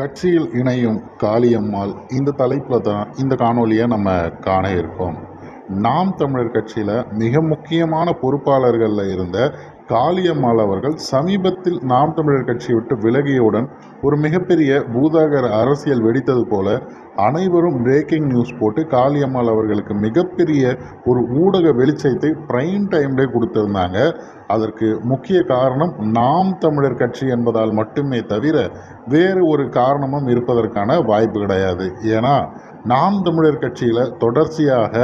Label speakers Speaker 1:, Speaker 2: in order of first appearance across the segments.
Speaker 1: கட்சியில் இணையும் காளியம்மாள் இந்த தலைப்பில் தான் இந்த காணொலியை நம்ம காண இருக்கோம். நாம் தமிழர் கட்சியில் மிக முக்கியமான பொறுப்பாளர்களில் இருந்த காளியம்மாள் அவர்கள் சமீபத்தில் நாம் தமிழர் கட்சியை விட்டு விலகியவுடன் ஒரு மிகப்பெரிய பூதாகர அரசியல் வெடித்தது போல அனைவரும் பிரேக்கிங் நியூஸ் போட்டு காளியம்மாள் அவர்களுக்கு மிகப்பெரிய ஒரு ஊடக வெளிச்சத்தை பிரைம் டைம்லே கொடுத்துருந்தாங்க. அதற்கு முக்கிய காரணம் நாம் தமிழர் கட்சி என்பதால் மட்டுமே தவிர வேறு ஒரு காரணமும் இருப்பதற்கான வாய்ப்பு கிடையாது. ஏன்னா நாம் தமிழர் கட்சியில் தொடர்ச்சியாக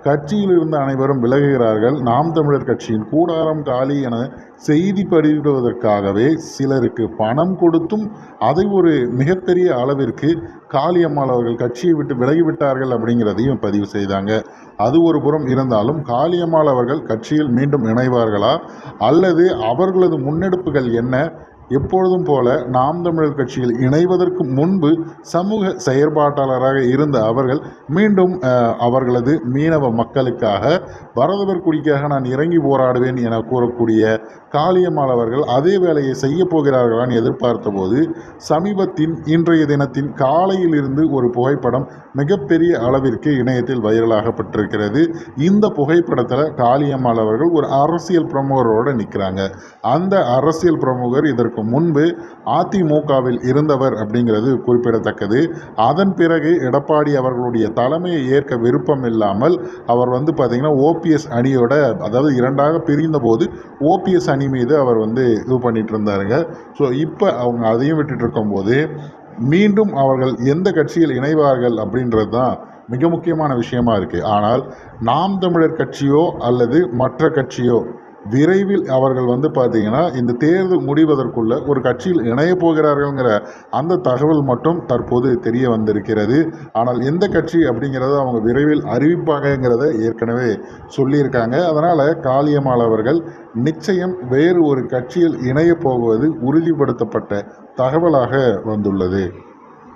Speaker 1: கட்சியில் இருந்த அனைவரும் விலகுகிறார்கள், நாம் தமிழர் கட்சியின் கூடாரம் காலி என செய்தி பதிவிடுவதற்காகவே சிலருக்கு பணம் கொடுத்தும் அதை ஒரு மிகப்பெரிய அளவிற்கு காளியம்மாள் அவர்கள் கட்சியை விட்டு விலகிவிட்டார்கள் அப்படிங்கிறதையும் பதிவு செய்தாங்க. அது ஒரு புறம் இருந்தாலும் காளியம்மாள் அவர்கள் கட்சியில் மீண்டும் இணைவார்களா அல்லது அவர்களது முன்னெடுப்புகள் என்ன? எப்பொழுதும் போல நாம் தமிழர் கட்சியில் இணைவதற்கு முன்பு சமூக செயற்பாட்டாளராக இருந்த அவர்கள் மீண்டும் அவர்களது மீனவ மக்களுக்காக வரதவர் குடிக்காக நான் இறங்கி போராடுவேன் என கூறக்கூடிய காளியம்மாள் அவர்கள் அதே வேலையை செய்ய போகிறார்களான் எதிர்பார்த்த போது சமீபத்தின் இன்றைய தினத்தின் காலையில் இருந்து ஒரு புகைப்படம் மிகப்பெரிய அளவிற்கு இணையத்தில் வைரலாகப்பட்டிருக்கிறது. இந்த புகைப்படத்தில் காளியம்மாள் அவர்கள் ஒரு அரசியல் பிரமுகரோடு நிற்கிறாங்க. அந்த அரசியல் பிரமுகர் இதற்கு முன்பு அதிமுகவில் இருந்தவர் அப்படிங்கிறது குறிப்பிடத்தக்கது. அதன் பிறகு எடப்பாடி அவர்களுடைய தலைமையை ஏற்க விருப்பம் இல்லாமல் அவர் பார்த்தீங்கன்னா ஓபிஎஸ் அணியோட, அதாவது இரண்டாக பிரிந்த போது ஓபிஎஸ் அணி மீது அவர் இது பண்ணிட்டு இருந்தாருங்க. ஸோ இப்போ அவங்க அதையும் விட்டுட்டு இருக்கும்போது மீண்டும் அவர்கள் எந்த கட்சியில் இணைவார்கள் அப்படின்றது தான் மிக முக்கியமான விஷயமா இருக்குது. ஆனால் நாம் தமிழர் கட்சியோ அல்லது மற்ற கட்சியோ விரைவில் அவர்கள் பார்த்தீங்கன்னா இந்த தேர்தல் முடிவதற்குள்ள ஒரு கட்சியில் இணைய போகிறார்கள்ங்கிற அந்த தகவல் மட்டும் தற்போது தெரிய வந்திருக்கிறது. ஆனால் எந்த கட்சி அப்படிங்கிறத அவங்க விரைவில் அறிவிப்பாங்கங்கிறத ஏற்கனவே சொல்லியிருக்காங்க. அதனால் காளியம்மாள் அவர்கள் நிச்சயம் வேறு ஒரு கட்சியில் இணைய போவது உறுதிப்படுத்தப்பட்ட தகவலாக வந்துள்ளது.